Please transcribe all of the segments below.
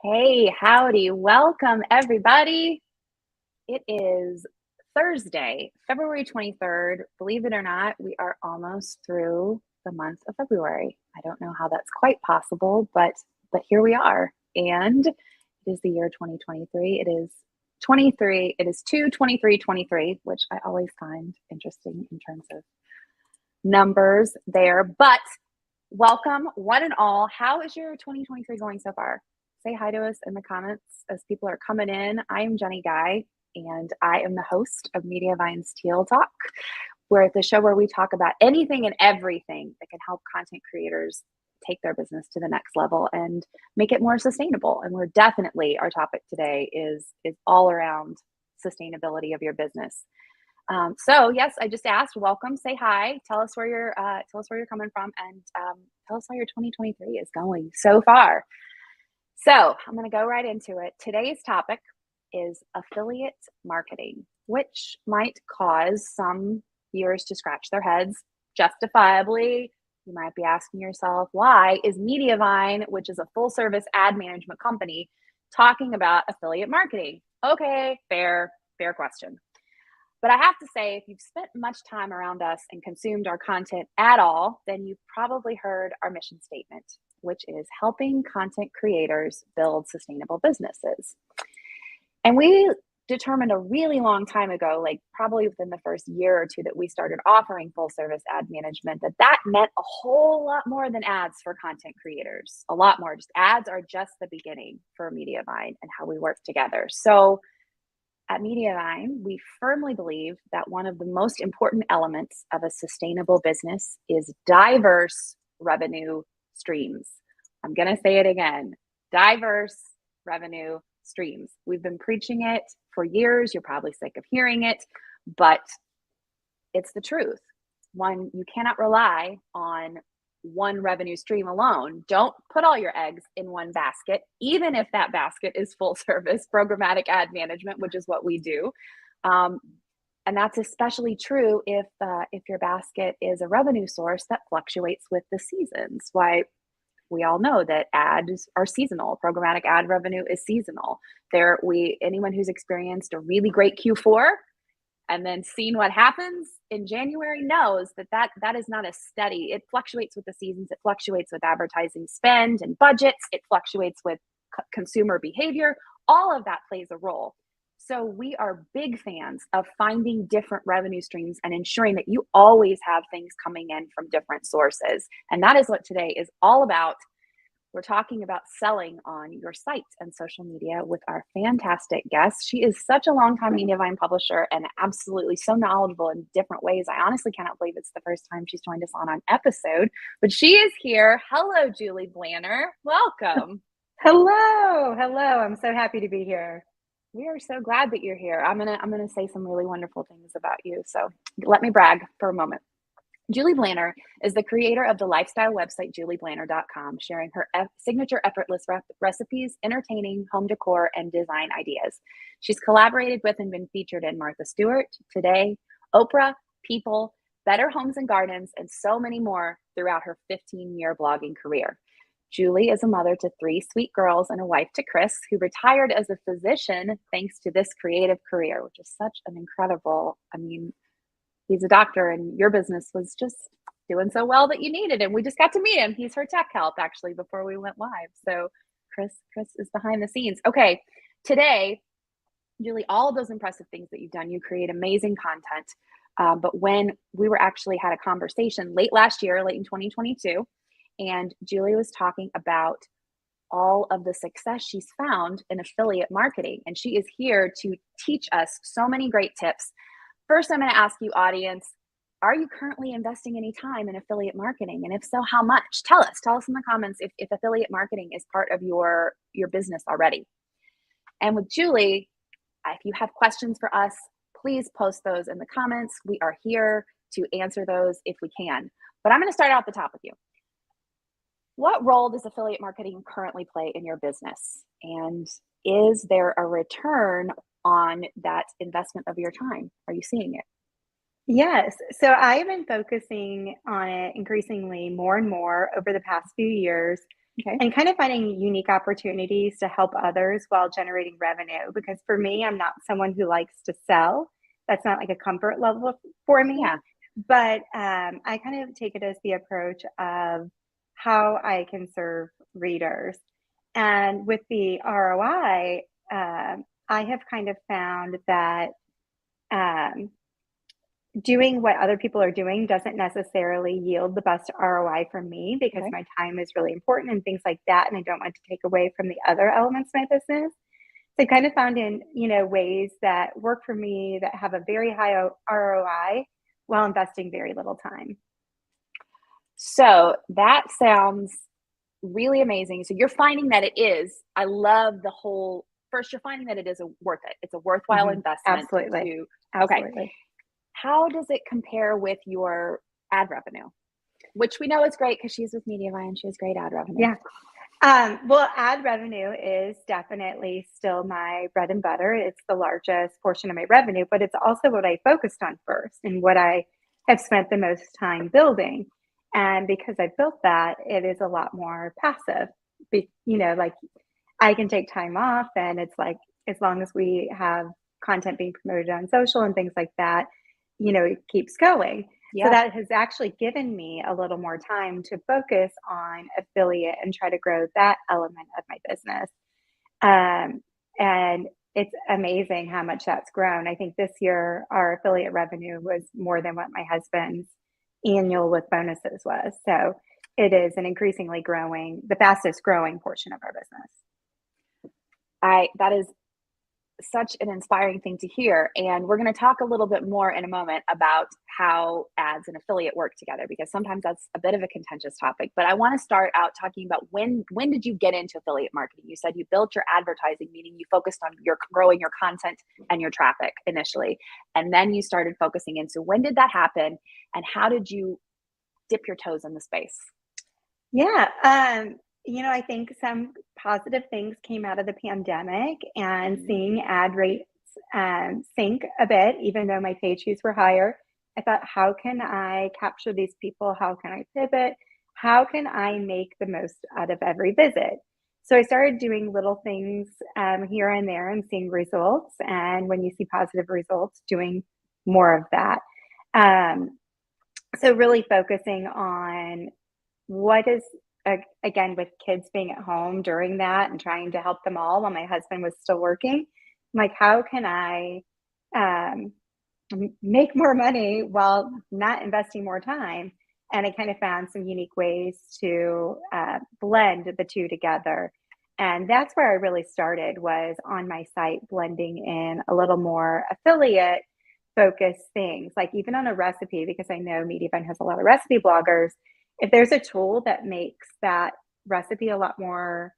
Hey, howdy. Welcome, everybody. It is Thursday, February 23rd. Believe it or not, we are almost through the month of February. I don't know how that's quite possible, but here we are. And it is the year 2023. It is 23. It is 2/23/23, which I always find interesting in terms of numbers there. But welcome, one and all. How is your 2023 going so far? Say hi to us in the comments as people are coming in. I am Jenny Guy, and I am the host of Mediavine's Teal Talk. We're at the show where we talk about anything and everything that can help content creators take their business to the next level and make it more sustainable. And we're definitely, our topic today is all around sustainability of your business. So yes, I just asked. Welcome. Say hi. Tell us where you're coming from, and tell us how your 2023 is going so far. So I'm going to go right into it. Today's topic is affiliate marketing, which might cause some viewers to scratch their heads, justifiably. You might be asking yourself, why is Mediavine, which is a full-service ad management company, talking about affiliate marketing? Okay, fair question. But I have to say, if you've spent much time around us and consumed our content at all, then you've probably heard our mission statement, which is helping content creators build sustainable businesses. And we determined a really long time ago, like probably within the first year or two that we started offering full service ad management, that meant a whole lot more than ads for content creators. A lot more. Just ads are just the beginning for Mediavine and how we work together. So at Mediavine, we firmly believe that one of the most important elements of a sustainable business is diverse revenue streams. I'm going to say it again, diverse revenue streams. We've been preaching it for years. You're probably sick of hearing it, but it's the truth. One, you cannot rely on one revenue stream alone. Don't put all your eggs in one basket, even if that basket is full service programmatic ad management, which is what we do. And that's especially true if your basket is a revenue source that fluctuates with the seasons. Why we all know that ads are seasonal. Programmatic ad revenue is seasonal. Anyone who's experienced a really great Q4 and then seen what happens in January knows that is not a steady. It fluctuates with the seasons. It fluctuates with advertising spend and budgets. It fluctuates with consumer behavior. All of that plays a role. So we are big fans of finding different revenue streams and ensuring that you always have things coming in from different sources. And that is what today is all about. We're talking about selling on your site and social media with our fantastic guest. She is such a longtime Mediavine publisher and absolutely so knowledgeable in different ways. I honestly cannot believe it's the first time she's joined us on an episode, but she is here. Hello, Julie Blanner. Welcome. Hello. I'm so happy to be here. We are so glad that you're here. I'm gonna say some really wonderful things about you. So let me brag for a moment. Julie Blanner is the creator of the lifestyle website julieblanner.com, sharing her signature effortless recipes, entertaining home decor, and design ideas. She's collaborated with and been featured in Martha Stewart, Today, Oprah, People, Better Homes and Gardens, and so many more throughout her 15-year blogging career. Julie is a mother to 3 sweet girls and a wife to Chris, who retired as a physician thanks to this creative career, which is such an incredible, he's a doctor and your business was just doing so well that you needed him. We just got to meet him. He's her tech help actually before we went live. So Chris is behind the scenes. Okay, today, Julie, all of those impressive things that you've done, you create amazing content. But when we had a conversation late last year, late in 2022, and Julie was talking about all of the success she's found in affiliate marketing. And she is here to teach us so many great tips. First, I'm going to ask you, audience, are you currently investing any time in affiliate marketing? And if so, how much? Tell us in the comments if affiliate marketing is part of your business already. And with Julie, if you have questions for us, please post those in the comments. We are here to answer those if we can. But I'm going to start out the top with you. What role does affiliate marketing currently play in your business? And is there a return on that investment of your time? Are you seeing it? Yes. So I have been focusing on it increasingly more and more over the past few years. Okay. and kind of finding unique opportunities to help others while generating revenue. Because for me, I'm not someone who likes to sell. That's not like a comfort level for me. Yeah. But I kind of take it as the approach of how I can serve readers. And with the ROI, I have kind of found that um, doing what other people are doing doesn't necessarily yield the best ROI for me because Okay. my time is really important and things like that. And I don't want to take away from the other elements of my business. So I kind of found in, ways that work for me that have a very high ROI while investing very little time. So that sounds really amazing. So you're finding that it is, I love the whole, first, you're finding that it is worth it. It's a worthwhile investment Absolutely. to, okay. Absolutely. How does it compare with your ad revenue? Which we know is great because she's with Mediavine. She has great ad revenue. Yeah. Well, ad revenue is definitely still my bread and butter. It's the largest portion of my revenue, but it's also what I focused on first and what I have spent the most time building. And because I built that, it is a lot more passive. Like I can take time off, and it's like as long as we have content being promoted on social and things like that, it keeps going. So Yeah. that has actually given me a little more time to focus on affiliate and try to grow that element of my business. And it's amazing how much that's grown. I think this year our affiliate revenue was more than what my husband's annual with bonuses was. So it is an increasingly the fastest growing portion of our business. That is such an inspiring thing to hear. And we're going to talk a little bit more in a moment about how ads and affiliate work together, because sometimes that's a bit of a contentious topic. But I want to start out talking about when did you get into affiliate marketing? You said you built your advertising, meaning you focused on growing your content and your traffic initially. And then you started focusing in. So when did that happen? And how did you dip your toes in the space? Yeah. I think some positive things came out of the pandemic and seeing ad rates sink a bit, even though my page views were higher. I thought, how can I capture these people? How can I pivot? How can I make the most out of every visit? So I started doing little things here and there and seeing results. And when you see positive results, doing more of that. So really focusing on what is again with kids being at home during that and trying to help them all while my husband was still working. I'm like, how can I make more money while not investing more time? And I kind of found some unique ways to blend the two together. And that's where I really started, was on my site, blending in a little more affiliate focused things, like even on a recipe, because I know Mediavine has a lot of recipe bloggers. If there's a tool that makes that recipe a lot more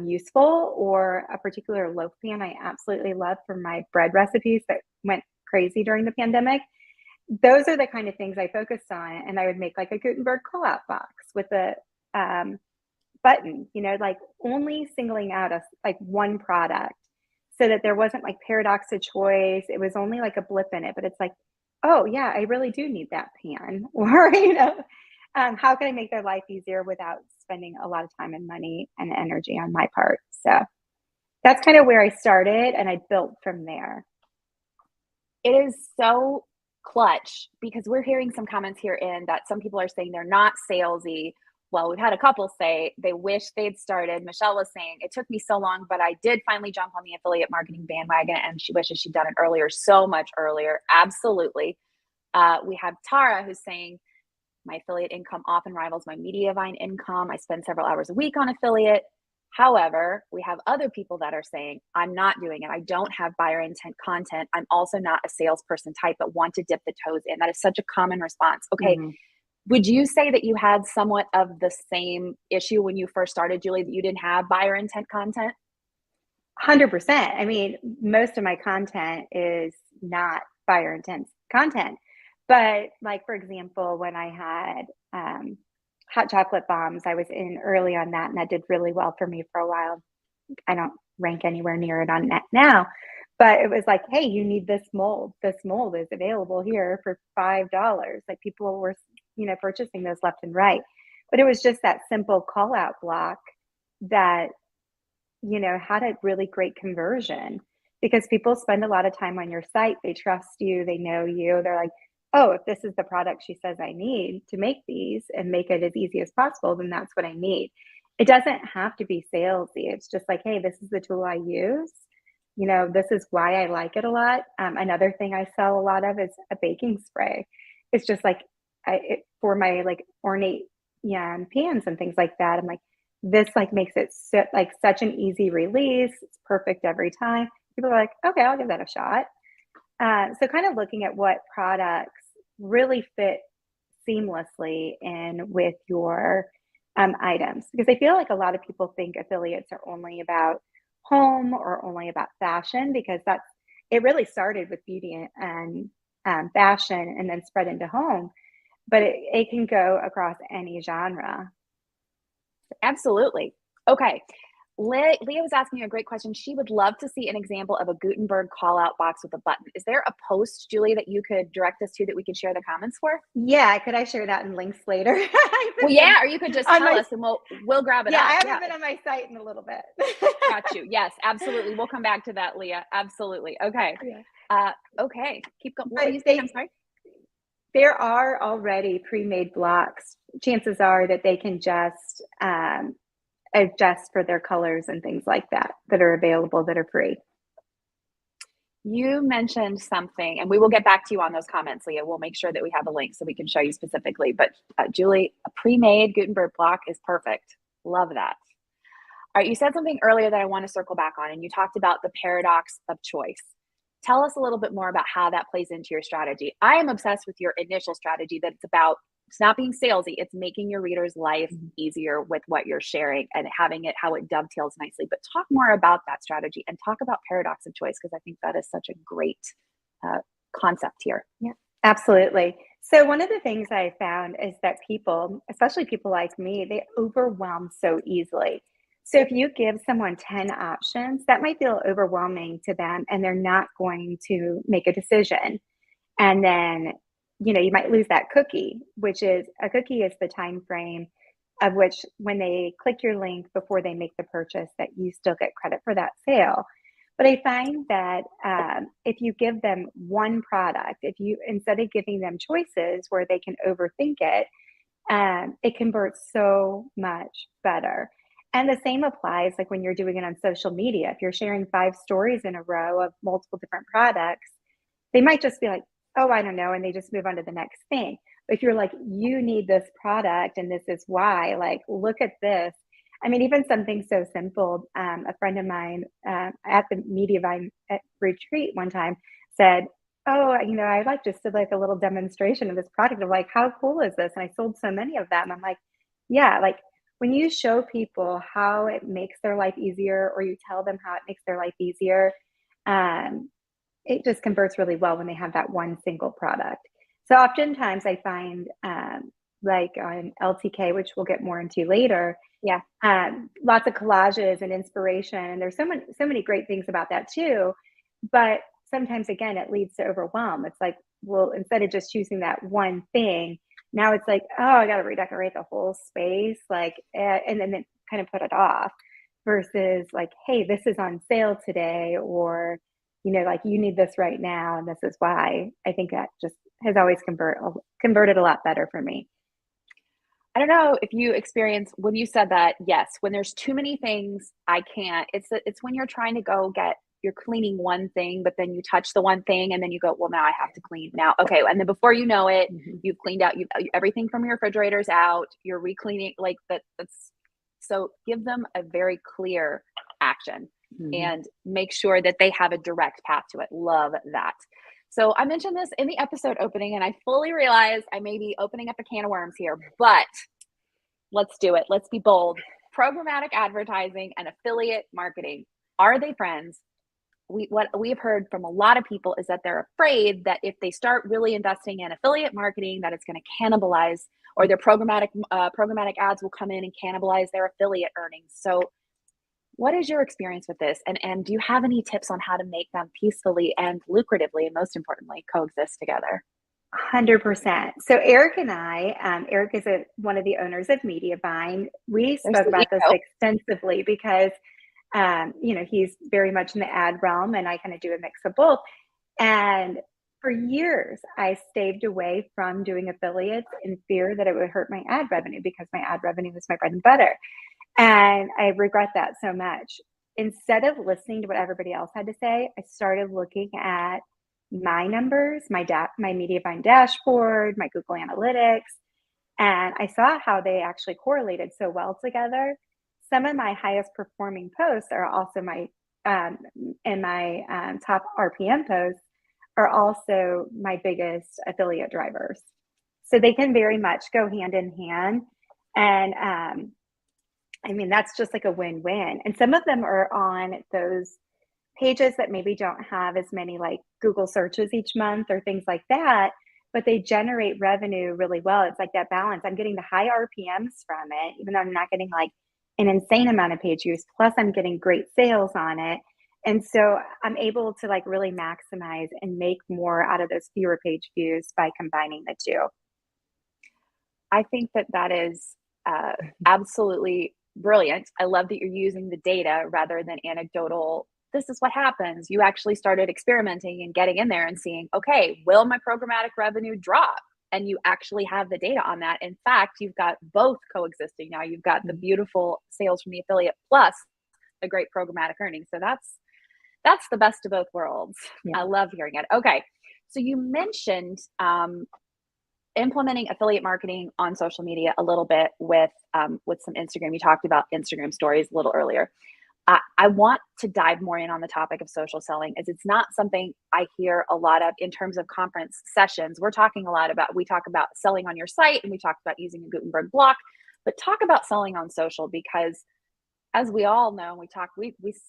useful, or a particular loaf pan I absolutely love for my bread recipes that went crazy during the pandemic, those are the kind of things I focused on. And I would make like a Gutenberg call-out box with a button, like only singling out like one product, so that there wasn't like paradox of choice. It was only like a blip in it, but it's like, oh yeah, I really do need that pan. Or, how can I make their life easier without spending a lot of time and money and energy on my part? So that's kind of where I started, and I built from there. It is so clutch, because we're hearing some comments here in that some people are saying they're not salesy. Well, we've had a couple say they wish they'd started. Michelle was saying, it took me so long, but I did finally jump on the affiliate marketing bandwagon, and she wishes she'd done it earlier, so much earlier. Absolutely. We have Tara who's saying, my affiliate income often rivals my Mediavine income. I spend several hours a week on affiliate. However, we have other people that are saying, I'm not doing it. I don't have buyer intent content. I'm also not a salesperson type, but want to dip the toes in. That is such a common response. Okay. Mm-hmm. Would you say that you had somewhat of the same issue when you first started, Julie, that you didn't have buyer intent content? 100%. I mean, most of my content is not buyer intent content. But like, for example, when I had hot chocolate bombs, I was in early on that, and that did really well for me for a while. I don't rank anywhere near it on net now, but it was like, hey, you need this mold. This mold is available here for $5. Like, people were, purchasing those left and right. But it was just that simple call out block that, had a really great conversion, because people spend a lot of time on your site. They trust you, they know you. They're like, oh, if this is the product she says I need to make these and make it as easy as possible, then that's what I need. It doesn't have to be salesy. It's just like, hey, this is the tool I use. This is why I like it a lot. Another thing I sell a lot of is a baking spray. It's just like for my like ornate pans and things like that. I'm like, this like makes it like such an easy release. It's perfect every time. People are like, okay, I'll give that a shot. So kind of looking at what products really fit seamlessly in with your items, because I feel like a lot of people think affiliates are only about home or only about fashion, because it really started with beauty and fashion and then spread into home, but it can go across any genre. Absolutely. Okay. Leah was asking a great question. She would love to see an example of a Gutenberg call out box with a button. Is there a post, Julie, that you could direct us to that we could share the comments for? Yeah, could I share that in links later? Well, yeah, or you could just tell us and we'll grab it up. I haven't been on my site in a little bit. Got you. Yes, absolutely. We'll come back to that, Leah. Absolutely. Okay. Okay. Keep going. What were you saying? I'm sorry. There are already pre-made blocks. Chances are that they can just adjust for their colors and things like that are available, that are free. You mentioned something, and we will get back to you on those comments, Leah. We'll make sure that we have a link so we can show you specifically. But Julie, a pre-made Gutenberg block is perfect. Love that. All right, you said something earlier that I want to circle back on, and you talked about the paradox of choice. Tell us a little bit more about how that plays into your strategy. I am obsessed with your initial strategy, that it's not being salesy, it's making your reader's life easier with what you're sharing and having it how it dovetails nicely. But talk more about that strategy and talk about paradox of choice, because I think that is such a great concept here. Yeah, absolutely. So one of the things I found is that people, especially people like me, they overwhelm so easily. So if you give someone 10 options, that might feel overwhelming to them, and they're not going to make a decision. And then, you might lose that cookie, which is the time frame of which, when they click your link before they make the purchase, that you still get credit for that sale. But I find that if you give them one product, instead of giving them choices where they can overthink it, it converts so much better. And the same applies like when you're doing it on social media. If you're sharing 5 stories in a row of multiple different products, they might just be like, oh, I don't know, and they just move on to the next thing. But if you're like, you need this product and this is why, like, look at this. I mean, even something so simple, a friend of mine at the Mediavine retreat one time said, oh, I like just did like a little demonstration of this product. of like, how cool is this? And I sold so many of them. I'm like, yeah, like when you show people how it makes their life easier, or you tell them how it makes their life easier, it just converts really well when they have that one single product. So oftentimes I find like on LTK, which we'll get more into later, lots of collages and inspiration. And there's so many great things about that too. But sometimes, again, it leads to overwhelm. It's like, well, instead of just choosing that one thing, now it's like, oh, I got to redecorate the whole space, like, and then kind of put it off, versus like, hey, this is on sale today, or, like, you need this right now, and this is why. I think that just has always converted a lot better for me. I don't know if you experience when you said that. Yes, when there's too many things, I can't. It's when you're trying to you're cleaning one thing, but then you touch the one thing and then you go, well, now I have to clean now. Okay. And then before you know it, you've cleaned out everything from your refrigerator's out, you're re-cleaning like that. So give them a very clear action and make sure that they have a direct path to it. Love that. So I mentioned this in the episode opening, and I fully realize I may be opening up a can of worms here, but let's do it. Let's be bold. Programmatic advertising and affiliate marketing. Are they friends? What we've heard from a lot of people is that they're afraid that if they start really investing in affiliate marketing, that it's going to cannibalize, or their programmatic ads will come in and cannibalize their affiliate earnings. So what is your experience with this? And do you have any tips on how to make them peacefully and lucratively, and most importantly, coexist together? 100%. So Eric and I, Eric is one of the owners of Mediavine. We There's spoke the about this ego. extensively because, he's very much in the ad realm and I kind of do a mix of both. And for years, I staved away from doing affiliates in fear that it would hurt my ad revenue because my ad revenue was my bread and butter. And I regret that so much. Instead of listening to what everybody else had to say, I started looking at my numbers, my Mediavine dashboard, my Google Analytics, and I saw how they actually correlated so well together. Some of my highest performing posts are also my top RPM posts are also my biggest affiliate drivers. So they can very much go hand in hand. And that's just like a win-win. And some of them are on those pages that maybe don't have as many like Google searches each month or things like that, but they generate revenue really well. It's like that balance. I'm getting the high RPMs from it, even though I'm not getting like an insane amount of page views, plus I'm getting great sales on it. And so I'm able to like really maximize and make more out of those fewer page views by combining the two. I think that is absolutely brilliant. I love that you're using the data rather than anecdotal. This is what happens. You actually started experimenting and getting in there and seeing, okay, will my programmatic revenue drop? And you actually have the data on that. In fact, you've got both coexisting now. You've got the beautiful sales from the affiliate plus the great programmatic earnings. So that's the best of both worlds. Yeah. I love hearing it. Okay. So you mentioned implementing affiliate marketing on social media a little bit with some Instagram. You talked about Instagram stories a little earlier. I want to dive more in on the topic of social selling, as it's not something I hear a lot of in terms of conference sessions. We talk about selling on your site, and we talked about using a Gutenberg block, but talk about selling on social, because as we all know, we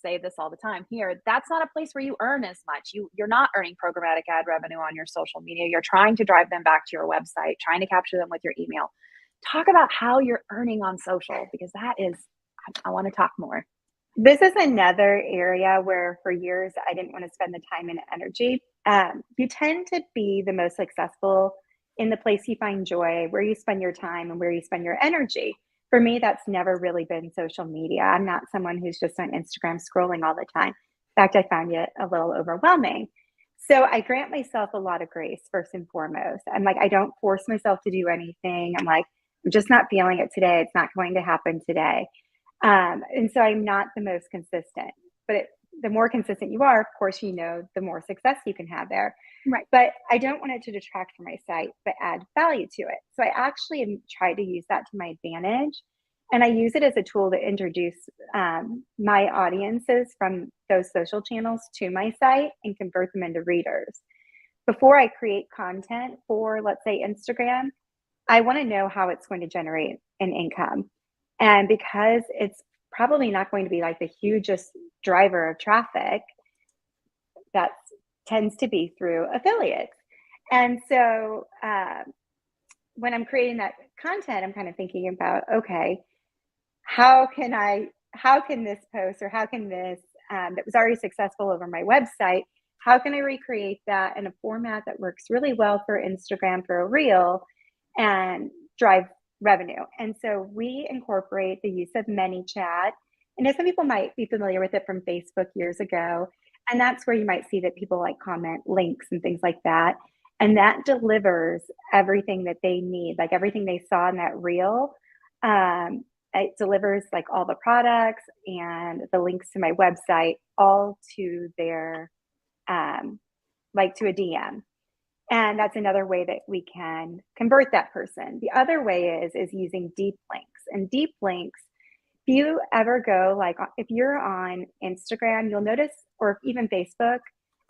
say this all the time here, that's not a place where you earn as much. You're not earning programmatic ad revenue on your social media. You're trying to drive them back to your website, trying to capture them with your email. Talk about how you're earning on social, because I want to talk more. This is another area where for years I didn't want to spend the time and energy. You tend to be the most successful in the place you find joy, where you spend your time and where you spend your energy. For me, that's never really been social media. I'm not someone who's just on Instagram scrolling all the time. In fact, I found it a little overwhelming. So I grant myself a lot of grace, first and foremost. I'm like, I don't force myself to do anything. I'm like, I'm just not feeling it today. It's not going to happen today. And so I'm not the most consistent, but the more consistent you are, of course, the more success you can have there. Right. But I don't want it to detract from my site, but add value to it. So I actually try to use that to my advantage. And I use it as a tool to introduce my audiences from those social channels to my site and convert them into readers. Before I create content for, let's say, Instagram, I want to know how it's going to generate an income. And because it's probably not going to be like the hugest driver of traffic, that tends to be through affiliates. And so when I'm creating that content, I'm kind of thinking about, okay, how can this post, or how can this that was already successful over my website, how can I recreate that in a format that works really well for Instagram for a reel and drive revenue? And so we incorporate the use of ManyChat. And some people might be familiar with it from Facebook years ago. And that's where you might see that people like comment links and things like that. And that delivers everything that they need, like everything they saw in that reel. It delivers like all the products and the links to my website, all to their, like to a DM. And that's another way that we can convert that person. The other way is using deep links. And deep links, if you ever go, like if you're on Instagram, you'll notice, or even Facebook,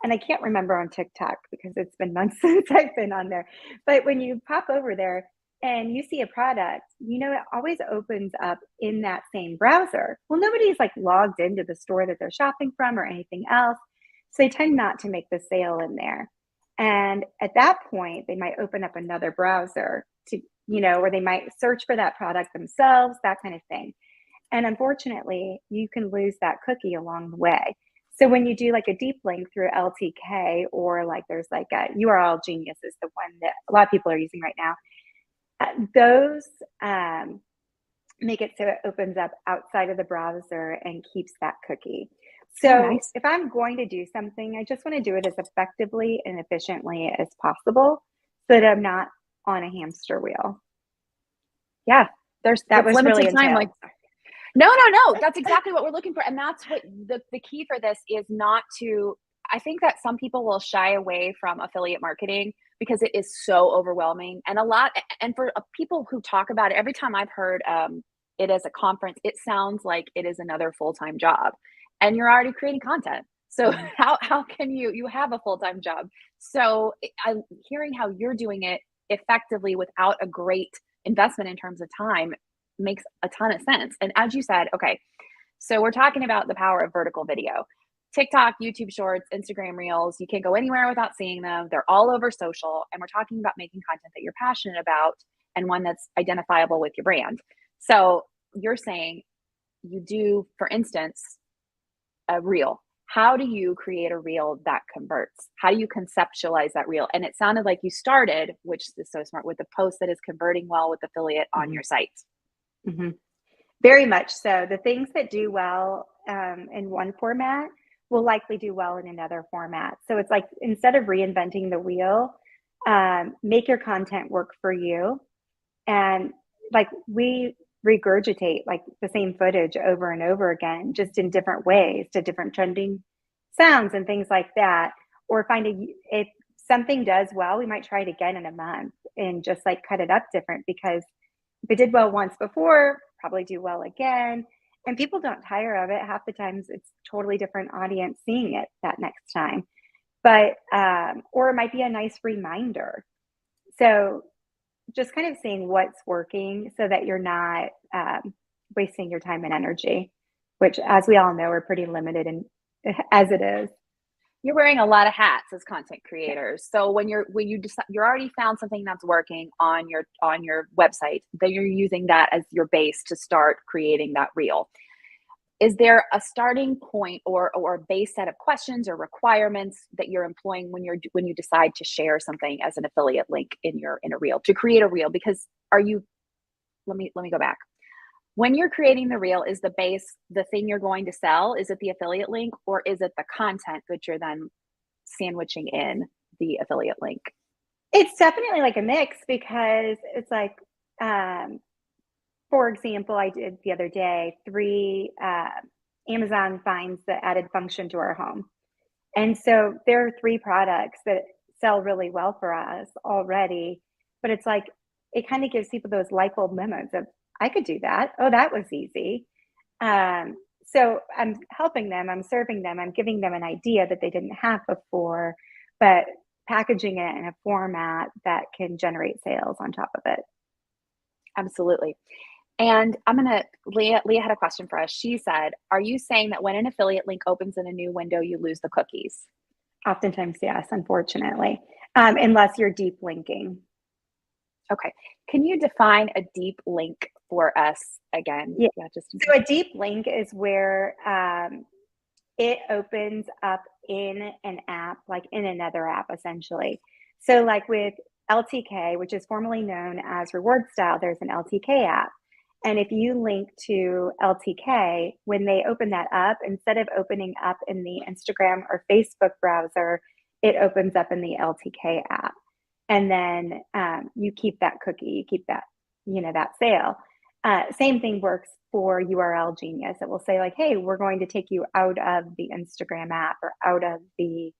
and I can't remember on TikTok because it's been months since I've been on there. But when you pop over there and you see a product, it always opens up in that same browser. Well, nobody's like logged into the store that they're shopping from or anything else. So they tend not to make the sale in there. And at that point, they might open up another browser to, or they might search for that product themselves, that kind of thing. And unfortunately, you can lose that cookie along the way. So when you do like a deep link through LTK, or like there's like a URL Genius is the one that a lot of people are using right now. Those make it so it opens up outside of the browser and keeps that cookie. So nice. if I'm going to do something, I just want to do it as effectively and efficiently as possible so that I'm not on a hamster wheel. Yeah, That was limited really time. entailed. Like, no, that's exactly what we're looking for. And that's what the key for this is, not to, I think that some people will shy away from affiliate marketing because it is so overwhelming. And for people who talk about it, every time I've heard it as a conference, it sounds like it is another full-time job, and you're already creating content. So how can you have a full-time job? So I'm hearing how you're doing it effectively without a great investment in terms of time makes a ton of sense. And as you said, okay, so we're talking about the power of vertical video. TikTok, YouTube Shorts, Instagram Reels, you can't go anywhere without seeing them. They're all over social. And we're talking about making content that you're passionate about and one that's identifiable with your brand. So you're saying you do, for instance, a reel. How do you create a reel that converts? How do you conceptualize that reel? And it sounded like you started, which is so smart, with a post that is converting well with affiliate on your site. Mm-hmm. Very much so. The things that do well in one format will likely do well in another format. So it's like, instead of reinventing the wheel, make your content work for you. And like, we regurgitate like the same footage over and over again, just in different ways, to different trending sounds and things like that. Or if something does well, we might try it again in a month and just like cut it up different, because if it did well once before, probably do well again. And people don't tire of it. Half the times it's totally different audience seeing it that next time. But or it might be a nice reminder. So just kind of seeing what's working so that you're not wasting your time and energy, which, as we all know, are pretty limited and as it is. You're wearing a lot of hats as content creators. So when you decide, you're already found something that's working on your website, then you're using that as your base to start creating that reel. Is there a starting point or a base set of questions or requirements that you're employing when you decide to share something as an affiliate link in a reel, to create a reel? Because let me go back. When you're creating the reel, is the base the thing you're going to sell? Is it the affiliate link, or is it the content that you're then sandwiching in the affiliate link? It's definitely like a mix, because it's like, for example, I did the other day 3 Amazon finds the added function to our home. And so there are 3 products that sell really well for us already. But it's like, it kind of gives people those light bulb moments of, I could do that. Oh, that was easy. So I'm helping them, I'm serving them, I'm giving them an idea that they didn't have before, but packaging it in a format that can generate sales on top of it. Absolutely. And Leah had a question for us. She said, are you saying that when an affiliate link opens in a new window, you lose the cookies? Oftentimes, yes, unfortunately, unless you're deep linking. Okay. Can you define a deep link for us again? Yeah. So a deep link is where it opens up in an app, like in another app, essentially. So like with LTK, which is formerly known as Reward Style, there's an LTK app. And if you link to LTK, when they open that up, instead of opening up in the Instagram or Facebook browser, it opens up in the LTK app. And then you keep that cookie, you keep that, that sale. Same thing works for URL Genius. It will say like, hey, we're going to take you out of the Instagram app or out of the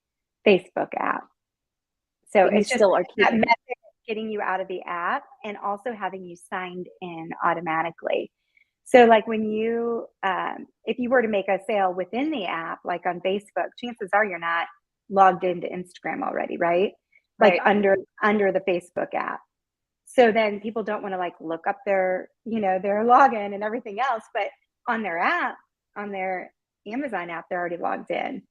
Facebook app. So it's just that method of getting you out of the app and also having you signed in automatically. So like when you, if you were to make a sale within the app, like on Facebook, chances are you're not logged into Instagram already, right? Like under the Facebook app. So then people don't want to like look up their, their login and everything else, but on their app, on their Amazon app, they're already logged in.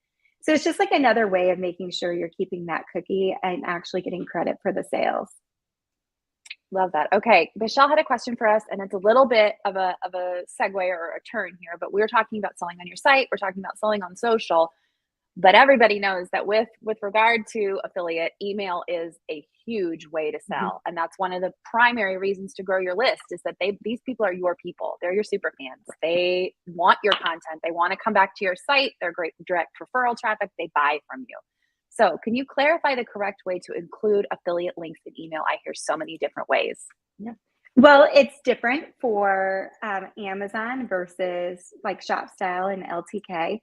So it's just like another way of making sure you're keeping that cookie and actually getting credit for the sales. Love that. Okay. Michelle had a question for us, and it's a little bit of a segue or a turn here, but we're talking about selling on your site. We're talking about selling on social. But everybody knows that with regard to affiliate, email is a huge way to sell. And that's one of the primary reasons to grow your list, is that these people are your people. They're your super fans. They want your content. They want to come back to your site. They're great direct referral traffic. They buy from you. So can you clarify the correct way to include affiliate links in email? I hear so many different ways. Yeah. Well, it's different for Amazon versus like ShopStyle and LTK.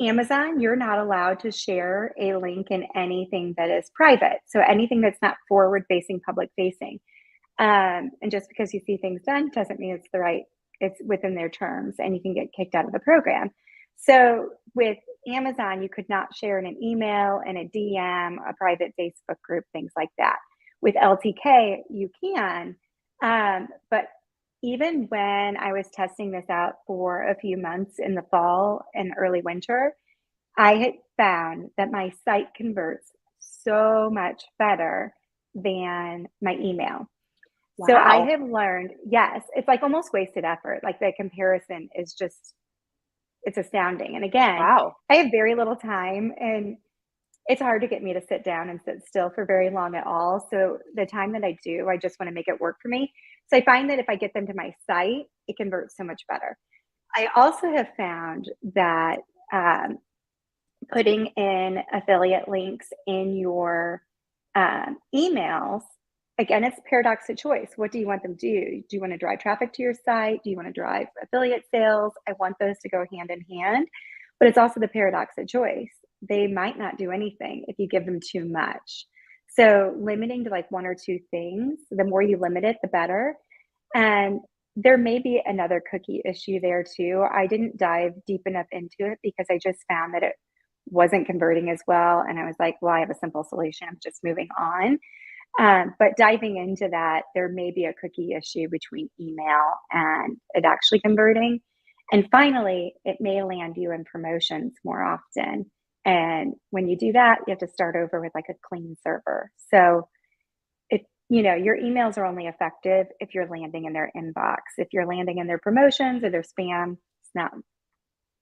Amazon, you're not allowed to share a link in anything that is private. So anything that's not forward facing, public facing. And just because you see things done doesn't mean it's within their terms, and you can get kicked out of the program. So with Amazon, you could not share in an email, in a DM, a private Facebook group, things like that. With LTK, you can. But even when I was testing this out for a few months in the fall and early winter, I had found that my site converts so much better than my email. Wow. So I have learned, yes, it's like almost wasted effort. Like the comparison is just, it's astounding. And again, wow. I have very little time, and it's hard to get me to sit down and sit still for very long at all. So the time that I do, I just want to make it work for me. So I find that if I get them to my site, it converts so much better. I also have found that putting in affiliate links in your emails, again, it's paradox of choice. What do you want them to do? Do you want to drive traffic to your site? Do you want to drive affiliate sales? I want those to go hand in hand, but it's also the paradox of choice. They might not do anything if you give them too much. So limiting to like one or two things, the more you limit it, the better. And there may be another cookie issue there too. I didn't dive deep enough into it because I just found that it wasn't converting as well. And I was like, well, I have a simple solution. I'm just moving on. But diving into that, there may be a cookie issue between email and it actually converting. And finally, it may land you in promotions more often. And when you do that, you have to start over with like a clean server. So your emails are only effective if you're landing in their inbox. If you're landing in their promotions or their spam, it's not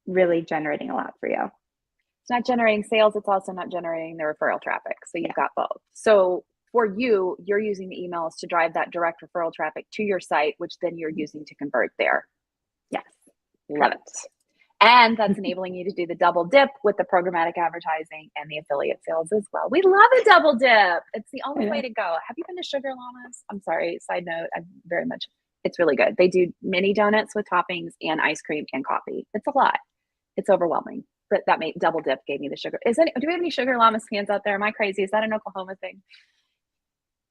really generating a lot for you. It's not generating sales. It's also not generating the referral traffic. So you've got both. So for you, you're using the emails to drive that direct referral traffic to your site, which then you're using to convert there. Yes. Love it. And that's enabling you to do the double dip with the programmatic advertising and the affiliate sales as well. We love a double dip. It's the only way to go. Have you been to Sugar Llamas? I'm sorry, side note, it's really good. They do mini donuts with toppings and ice cream and coffee. It's a lot. It's overwhelming. But that double dip gave me the sugar. Do we have any Sugar Llamas fans out there? Am I crazy? Is that an Oklahoma thing?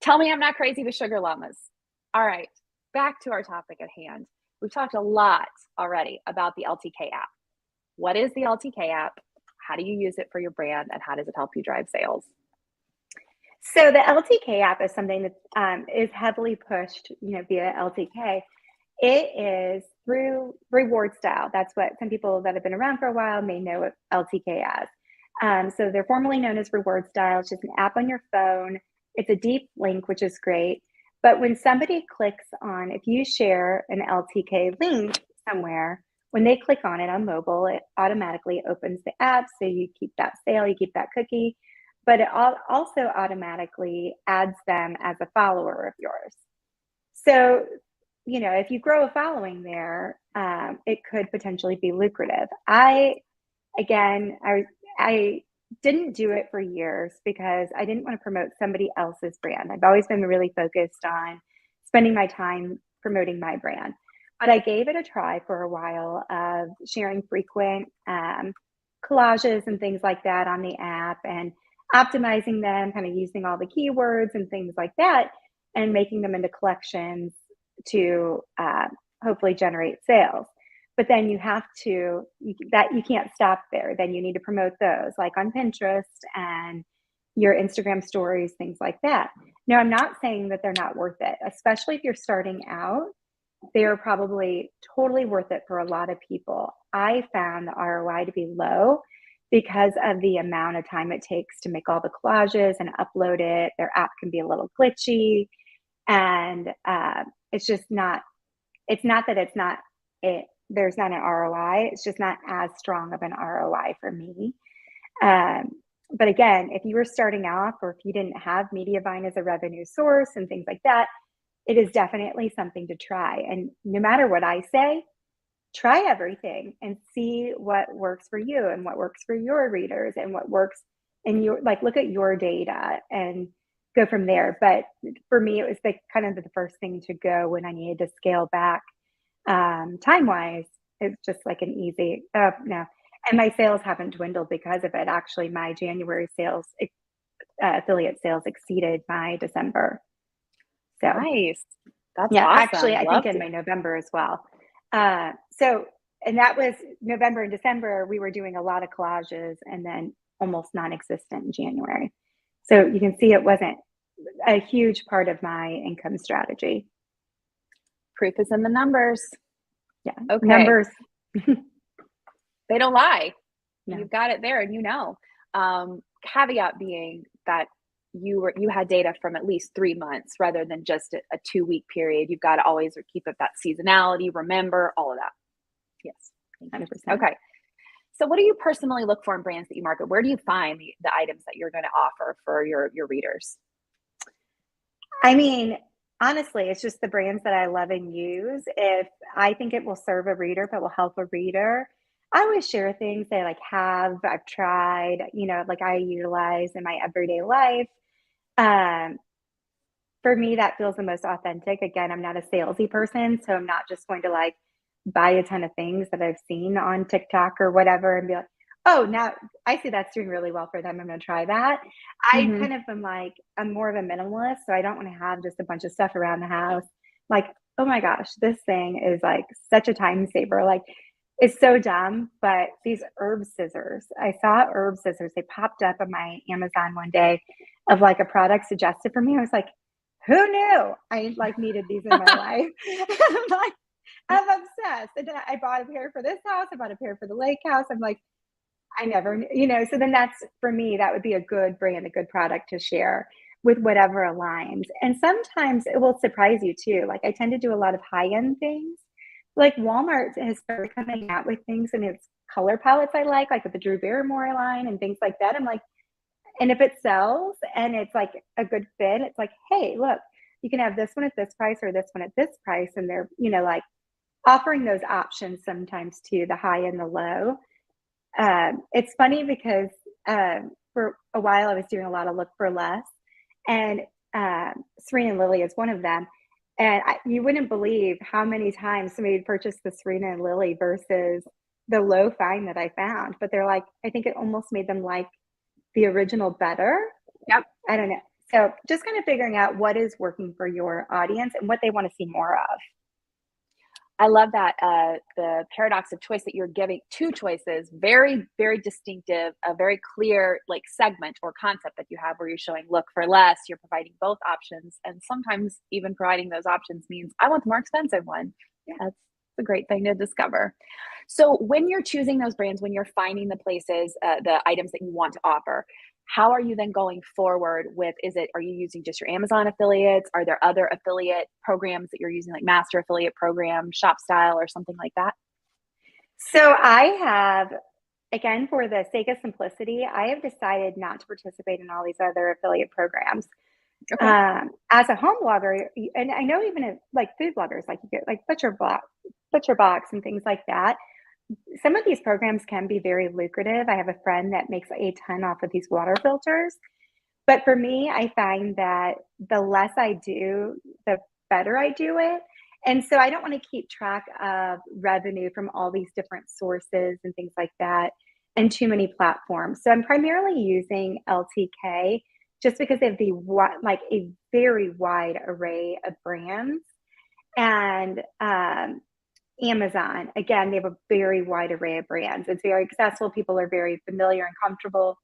Tell me I'm not crazy with Sugar Llamas. All right, back to our topic at hand. We've talked a lot already about the LTK app. What is the LTK app? How do you use it for your brand? And how does it help you drive sales? So the LTK app is something that is heavily pushed, via LTK. It is through reward style. That's what some people that have been around for a while may know LTK as. So they're formerly known as reward style. It's just an app on your phone. It's a deep link, which is great. But when somebody clicks on, if you share an LTK link somewhere, when they click on it on mobile, it automatically opens the app. So you keep that sale, you keep that cookie, but it also automatically adds them as a follower of yours. So, if you grow a following there, it could potentially be lucrative. I didn't do it for years because I didn't want to promote somebody else's brand. I've always been really focused on spending my time promoting my brand. But I gave it a try for a while of sharing frequent collages and things like that on the app and optimizing them, kind of using all the keywords and things like that and making them into collections to hopefully generate sales. But then you can't stop there. Then you need to promote those like on Pinterest and your Instagram stories, things like that. Now, I'm not saying that they're not worth it, especially if you're starting out. They are probably totally worth it for a lot of people. I found the ROI to be low because of the amount of time it takes to make all the collages and upload it. Their app can be a little glitchy, and it's just not. It's not that there's not an ROI. It's just not as strong of an ROI for me. Um, but again, if you were starting off or if you didn't have media buying as a revenue source and things like that, it is definitely something to try. And no matter what I say, try everything and see what works for you and what works for your readers and what works in your, like, look at your data and go from there. But for me, it was the kind of the first thing to go when I needed to scale back. Time wise, it's just like an easy, no. And my sales haven't dwindled because of it. Actually, my January sales, affiliate sales exceeded my December. So Nice. That's yeah, actually, awesome. I think Loved in it. my November as well. So, and that was November and December, we were doing a lot of collages and then almost non-existent in January. So you can see it wasn't a huge part of my income strategy. Proof is in the numbers. Yeah. Okay. Numbers. They don't lie. No. You've got it there and you know. Caveat being that you had data from at least 3 months rather than just a 2 week period. You've got to always keep up that seasonality, remember all of that. Yes. 100%. Okay. So what do you personally look for in brands that you market? Where do you find the items that you're going to offer for your readers? I mean, honestly, it's just the brands that I love and use. If I think it will serve a reader, if it will help a reader, I always share things that I've tried, like I utilize in my everyday life. Um, for me, that feels the most authentic. Again, I'm not a salesy person, so I'm not just going to like buy a ton of things that I've seen on TikTok or whatever and be like, oh, now I see that's doing really well for them. I'm going to try that. I Mm-hmm. kind of am like, I'm more of a minimalist, so I don't want to have just a bunch of stuff around the house. Like, oh my gosh, this thing is like such a time saver. Like, it's so dumb, but these herb scissors, I saw herb scissors. They popped up on my Amazon one day of like a product suggested for me. I was like, who knew I like needed these in my life? I'm like, I'm obsessed. And then I bought a pair for this house. I bought a pair for the lake house. I'm like, I never, so then that's for me, that would be a good brand, a good product to share with whatever aligns. And sometimes it will surprise you too. Like I tend to do a lot of high end things. Like Walmart has started coming out with things in its color palettes I like with the Drew Barrymore line and things like that. I'm like, and if it sells and it's like a good fit, it's like, hey, look, you can have this one at this price or this one at this price. And they're, like offering those options sometimes too, the high and the low. It's funny because for a while I was doing a lot of look for less, and Serena and Lily is one of them. And you wouldn't believe how many times somebody would purchase the Serena and Lily versus the low find that I found. But they're like, I think it almost made them like the original better. Yep. I don't know. So just kind of figuring out what is working for your audience and what they want to see more of. I love that the paradox of choice that you're giving, two choices, very, very distinctive, a very clear like segment or concept that you have where you're showing look for less, you're providing both options. And sometimes even providing those options means I want the more expensive one. Yeah. That's a great thing to discover. So when you're choosing those brands, when you're finding the places, the items that you want to offer, how are you then going forward with, are you using just your Amazon affiliates? Are there other affiliate programs that you're using, like master affiliate program, shop style, or something like that? So I have, again, for the sake of simplicity, I have decided not to participate in all these other affiliate programs. Okay. As a home blogger, and I know even if, like food bloggers, like you get like Butcher Box and things like that, some of these programs can be very lucrative. I have a friend that makes a ton off of these water filters. But for me, I find that the less I do, the better I do it. And so I don't want to keep track of revenue from all these different sources and things like that and too many platforms. So I'm primarily using LTK just because they have like a very wide array of brands. And Amazon, again, they have a very wide array of brands. It's very accessible. People are very familiar and comfortable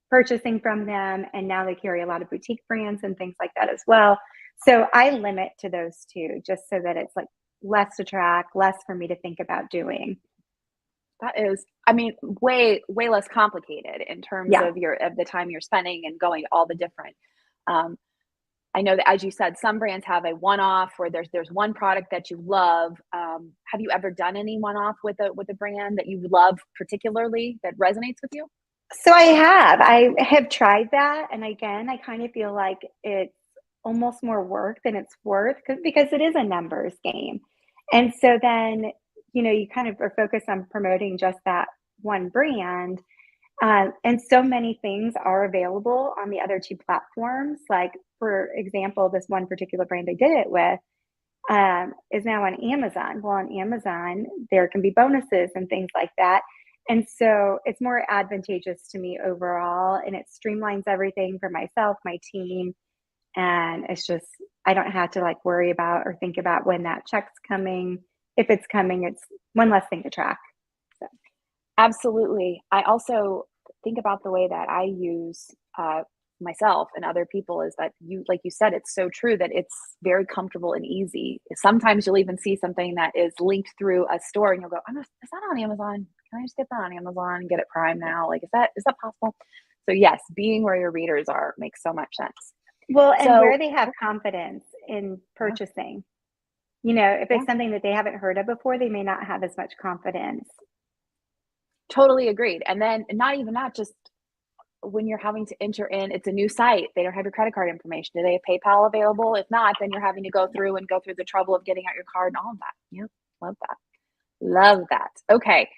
purchasing from them. And now they carry a lot of boutique brands and things like that as well. So I limit to those two just so that it's like less to track, less for me to think about doing. That is, I mean, way, way less complicated in terms of the time you're spending and going to all the different, I know that, as you said, some brands have a one-off where there's one product that you love. Have you ever done any one-off with a brand that you love particularly that resonates with you? So I have tried that. And again, I kind of feel like it's almost more work than it's worth because it is a numbers game. And so then, you kind of are focused on promoting just that one brand. And so many things are available on the other two platforms. Like, for example, this one particular brand I did it with is now on Amazon. Well, on Amazon, there can be bonuses and things like that. And so it's more advantageous to me overall, and it streamlines everything for myself, my team. And it's just, I don't have to like worry about or think about when that check's coming. If it's coming, it's one less thing to track. So. Absolutely. I also think about the way that I use myself and other people is that like you said, it's so true that it's very comfortable and easy. Sometimes you'll even see something that is linked through a store and you'll go, is that on Amazon? Can I just get that on Amazon and get it Prime now? Like, is that possible? So yes, being where your readers are makes so much sense. Well, and where they have confidence in purchasing. If it's something that they haven't heard of before, they may not have as much confidence. Totally agreed. And then not even that, just when you're having to enter in, it's a new site. They don't have your credit card information. Do they have PayPal available? If not, then you're having to go through the trouble of getting out your card and all of that. Yeah, love that. Love that. Okay.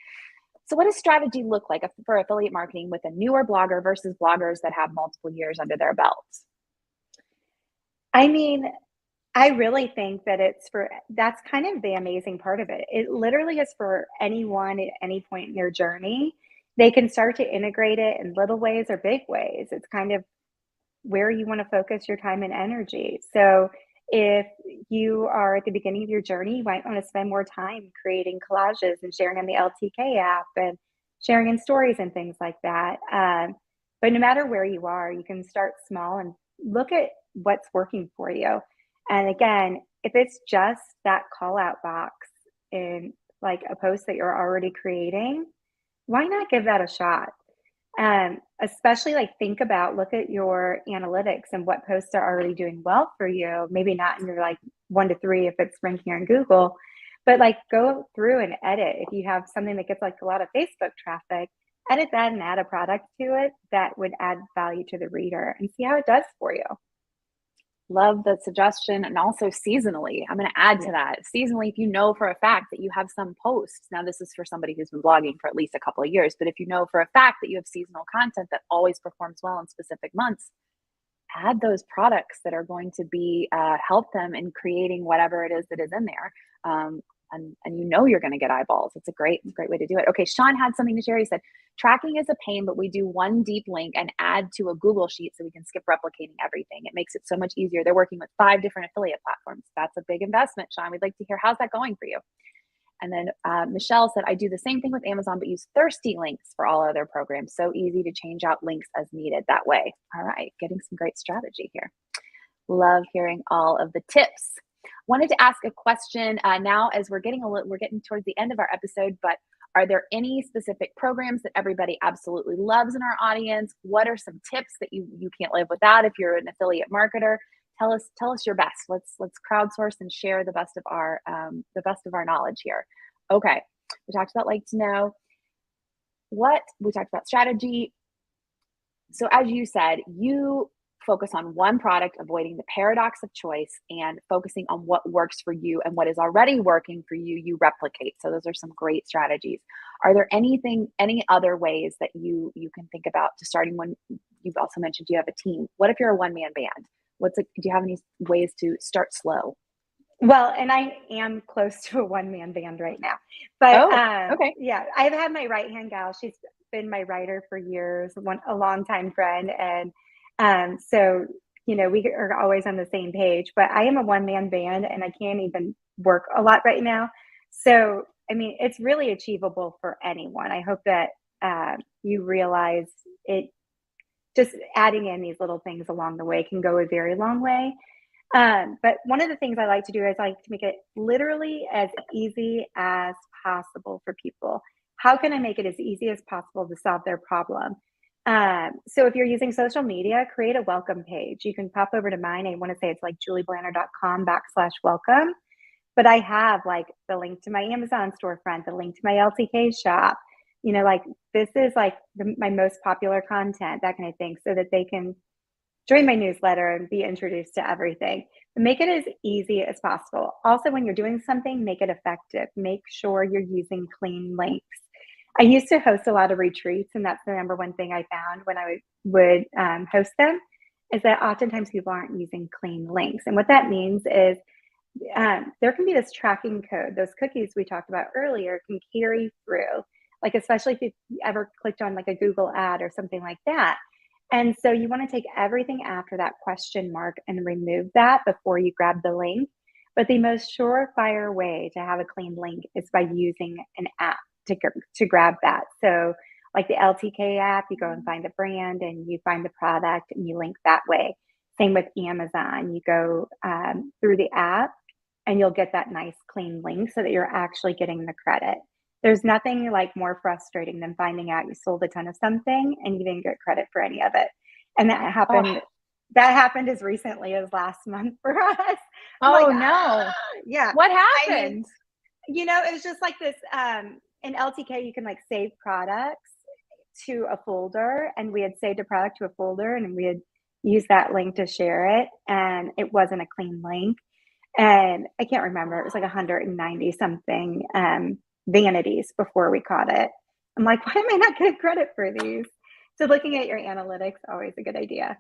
So what does strategy look like for affiliate marketing with a newer blogger versus bloggers that have multiple years under their belts? I mean, I really think that that's kind of the amazing part of it. It literally is for anyone at any point in their journey. They can start to integrate it in little ways or big ways. It's kind of where you want to focus your time and energy. So if you are at the beginning of your journey, you might want to spend more time creating collages and sharing on the LTK app and sharing in stories and things like that. But no matter where you are, you can start small and look at what's working for you. And again, if it's just that call out box in like a post that you're already creating, why not give that a shot? Especially like look at your analytics and what posts are already doing well for you. Maybe not in your like 1 to 3 if it's ranking on Google, but like go through and edit. If you have something that gets like a lot of Facebook traffic, edit that and add a product to it that would add value to the reader and see how it does for you. Love the suggestion. And also seasonally, I'm going to add to that. Seasonally, if you know for a fact that you have some posts, now this is for somebody who's been blogging for at least a couple of years, but if you know for a fact that you have seasonal content that always performs well in specific months, add those products that are going to be help them in creating whatever it is that is in there. And you're going to get eyeballs. It's a great way to do it. Okay, Sean had something to share. He said, tracking is a pain, but we do one deep link and add to a Google sheet so we can skip replicating everything. It makes it so much easier. They're working with 5 different affiliate platforms. That's a big investment, Sean. We'd like to hear, how's that going for you? And then Michelle said, I do the same thing with Amazon, but use thirsty links for all other programs. So easy to change out links as needed that way. All right, getting some great strategy here. Love hearing all of the tips. Wanted to ask a question now as we're getting towards the end of our episode, but are there any specific programs that everybody absolutely loves in our audience? What are some tips that you can't live without if you're an affiliate marketer? Tell us your best. Let's crowdsource and share the best of our knowledge here. Okay, we talked about like to know. We talked about strategy. So as you said, you focus on one product, avoiding the paradox of choice and focusing on what works for you, and what is already working for you, you replicate. So those are some great strategies. Are there any other ways that you can think about to starting when you've also mentioned you have a team? What if you're a one-man band? Do you have any ways to start slow? Well, and I am close to a one-man band right now, but okay. Yeah, I've had my right-hand gal. She's been my writer for years, a longtime friend. And so, we are always on the same page, but I am a one-man band and I can't even work a lot right now. So, I mean, it's really achievable for anyone. I hope that you realize it, just adding in these little things along the way can go a very long way. But one of the things I like to do is I like to make it literally as easy as possible for people. How can I make it as easy as possible to solve their problem? So if you're using social media, create a welcome page. You can pop over to mine. I want to say it's like julieblanner.com/welcome. But I have like the link to my Amazon storefront, the link to my LTK shop, like this is like my most popular content, that kind of thing, so that they can join my newsletter and be introduced to everything. But make it as easy as possible. Also, when you're doing something, make it effective. Make sure you're using clean links. I used to host a lot of retreats, and that's the number one thing I found when I would host them, is that oftentimes people aren't using clean links. And what that means is there can be this tracking code. Those cookies we talked about earlier can carry through, like especially if you ever clicked on like a Google ad or something like that. And so you want to take everything after that question mark and remove that before you grab the link. But the most surefire way to have a clean link is by using an app to grab that. So like the LTK app, you go and find the brand and you find the product and you link that way. Same with Amazon. You go through the app and you'll get that nice clean link so that you're actually getting the credit. There's nothing like more frustrating than finding out you sold a ton of something and you didn't get credit for any of it. And that happened. Oh. That happened as recently as last month for us. Oh no. Yeah. What happened? It was just like this. In LTK, you can like save products to a folder, and we had saved a product to a folder, and we had used that link to share it, and it wasn't a clean link. And I can't remember. It was like 190 something vanities before we caught it. I'm like, why am I not getting credit for these? So looking at your analytics, always a good idea.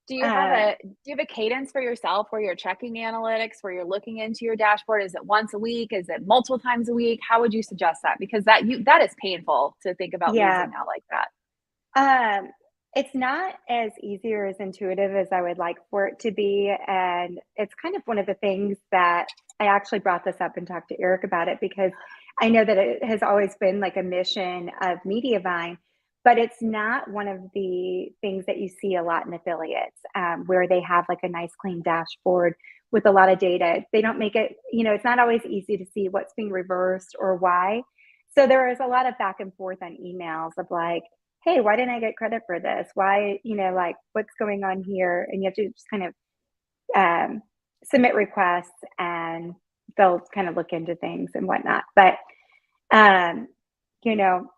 Do you have a cadence for yourself where you're checking analytics, where you're looking into your dashboard? Is it once a week? Is it multiple times a week? How would you suggest that? Because that is painful to think about losing now like that. It's not as easy or as intuitive as I would like for it to be. And it's kind of one of the things that I actually brought this up and talked to Eric about it, because I know that it has always been like a mission of Mediavine, but it's not one of the things that you see a lot in affiliates, where they have like a nice clean dashboard with a lot of data. They don't make it, it's not always easy to see what's being reversed or why. So there is a lot of back and forth on emails of like, hey, why didn't I get credit for this? Why, like what's going on here? And you have to just kind of submit requests and they'll kind of look into things and whatnot. But,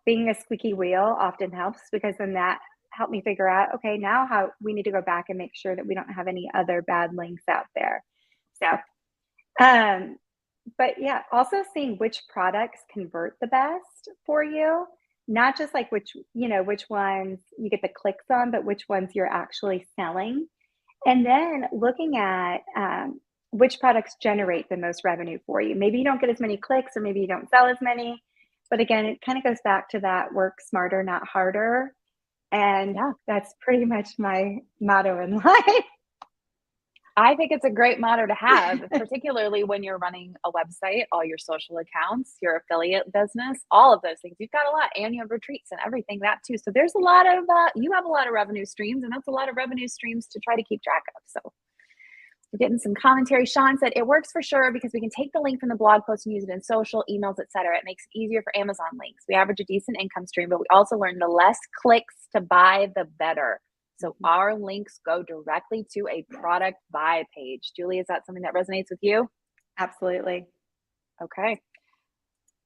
being a squeaky wheel often helps, because then that helped me figure out, okay, now how we need to go back and make sure that we don't have any other bad links out there. So, but yeah, also seeing which products convert the best for you. Not just like which ones you get the clicks on, but which ones you're actually selling. And then looking at which products generate the most revenue for you. Maybe you don't get as many clicks, or maybe you don't sell as many. But again, it kind of goes back to that work smarter, not harder. And that's pretty much my motto in life. I think it's a great motto to have, particularly when you're running a website, all your social accounts, your affiliate business, all of those things. You've got a lot, and you have retreats and everything that too. So there's a lot of, you have a lot of revenue streams, and that's a lot of revenue streams to try to keep track of. So we're getting some commentary. Sean said it works for sure because we can take the link from the blog post and use it in social, emails, etc. It makes it easier for Amazon links. We average a decent income stream, but we also learn the less clicks to buy, the better. So our links go directly to a product buy page. Julie, is that something that resonates with you? Absolutely. Okay.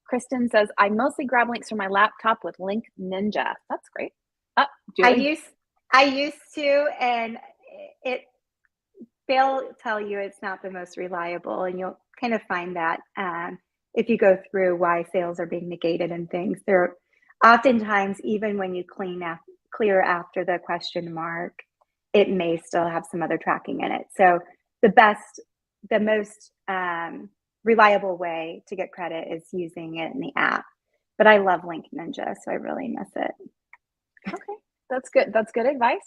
Kristen says, I mostly grab links from my laptop with Link Ninja. That's great. Julie? I used to, and they'll tell you it's not the most reliable, and you'll kind of find that if you go through why sales are being negated and things. There oftentimes, even when you clear after the question mark, it may still have some other tracking in it. So the most reliable way to get credit is using it in the app. But I love Link Ninja, so I really miss it. Okay, that's good. That's good advice.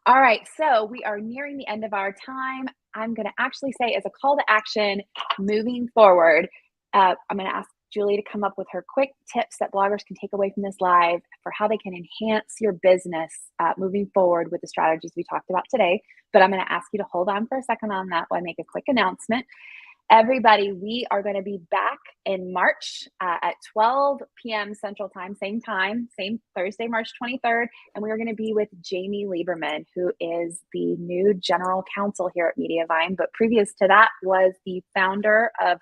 All right, so we are nearing the end of our time. I'm going to actually say, as a call to action moving forward, I'm going to ask Julie to come up with her quick tips that bloggers can take away from this live for how they can enhance your business moving forward with the strategies we talked about today. But I'm going to ask you to hold on for a second on that while I make a quick announcement. Everybody, we are going to be back in March at 12 p.m. Central Time, same Thursday, March 23rd. And we are going to be with Jamie Lieberman, who is the new general counsel here at Mediavine. But previous to that was the founder of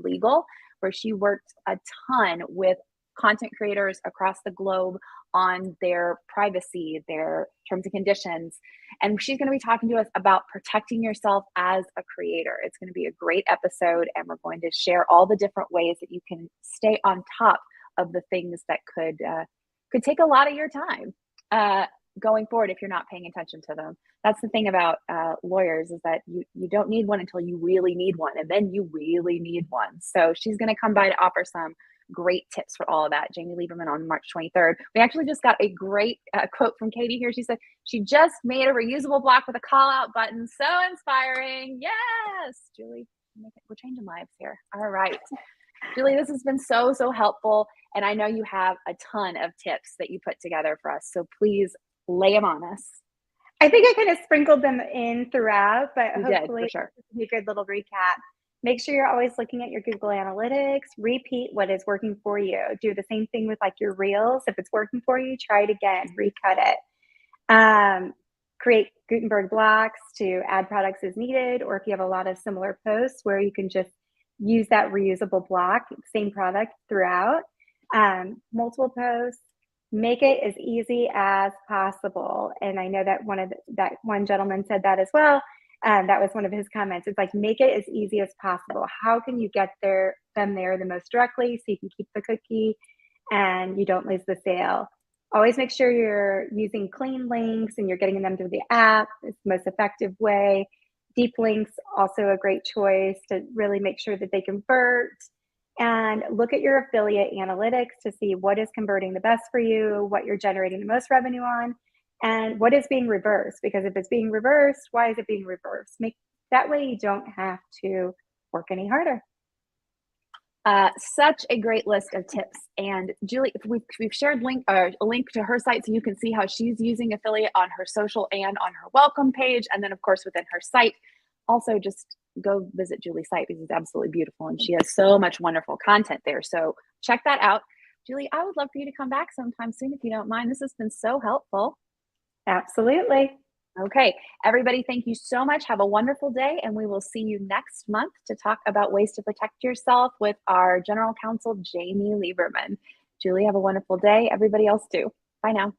#Legal, where she worked a ton with content creators across the globe on their privacy, their terms and conditions. And she's going to be talking to us about protecting yourself as a creator. It's going to be a great episode, and we're going to share all the different ways that you can stay on top of the things that could take a lot of your time going forward if you're not paying attention to them. That's the thing about lawyers, is that you don't need one until you really need one, and then you really need one. So she's going to come by to offer some great tips for all of that. Jamie Lieberman on March 23rd. We actually just got a great quote from Katie here. She said she just made a reusable block with a call out button. So inspiring. Yes, Julie, we're changing lives here. All right. Julie, this has been so helpful. And I know you have a ton of tips that you put together for us. So please lay them on us. I think I kind of sprinkled them in throughout, but You hopefully did, for sure. It'll be a good little recap. Make sure you're always looking at your Google Analytics. Repeat what is working for you. Do the same thing with like your Reels. If it's working for you, try it again, recut it. Create Gutenberg blocks to add products as needed, or if you have a lot of similar posts where you can just use that reusable block, same product throughout. Multiple posts. Make it as easy as possible. And I know that that one gentleman said that as well. That was one of his comments. It's like, make it as easy as possible. How can you get them there the most directly so you can keep the cookie and you don't lose the sale? Always make sure you're using clean links and you're getting them through the app. It's the most effective way. Deep links, also a great choice to really make sure that they convert. And look at your affiliate analytics to see what is converting the best for you, what you're generating the most revenue on, and what is being reversed. Because if it's being reversed, why is it being reversed? That way you don't have to work any harder. Such a great list of tips. And Julie, we've shared a link to her site so you can see how she's using affiliate on her social and on her welcome page. And then, of course, within her site. Also, just go visit Julie's site because it's absolutely beautiful and she has so much wonderful content there. So check that out. Julie, I would love for you to come back sometime soon if you don't mind. This has been so helpful. Absolutely. Okay, everybody, thank you so much. Have a wonderful day, and we will see you next month to talk about ways to protect yourself with our General Counsel, Jamie Lieberman. Julie, have a wonderful day. Everybody else too. Bye now.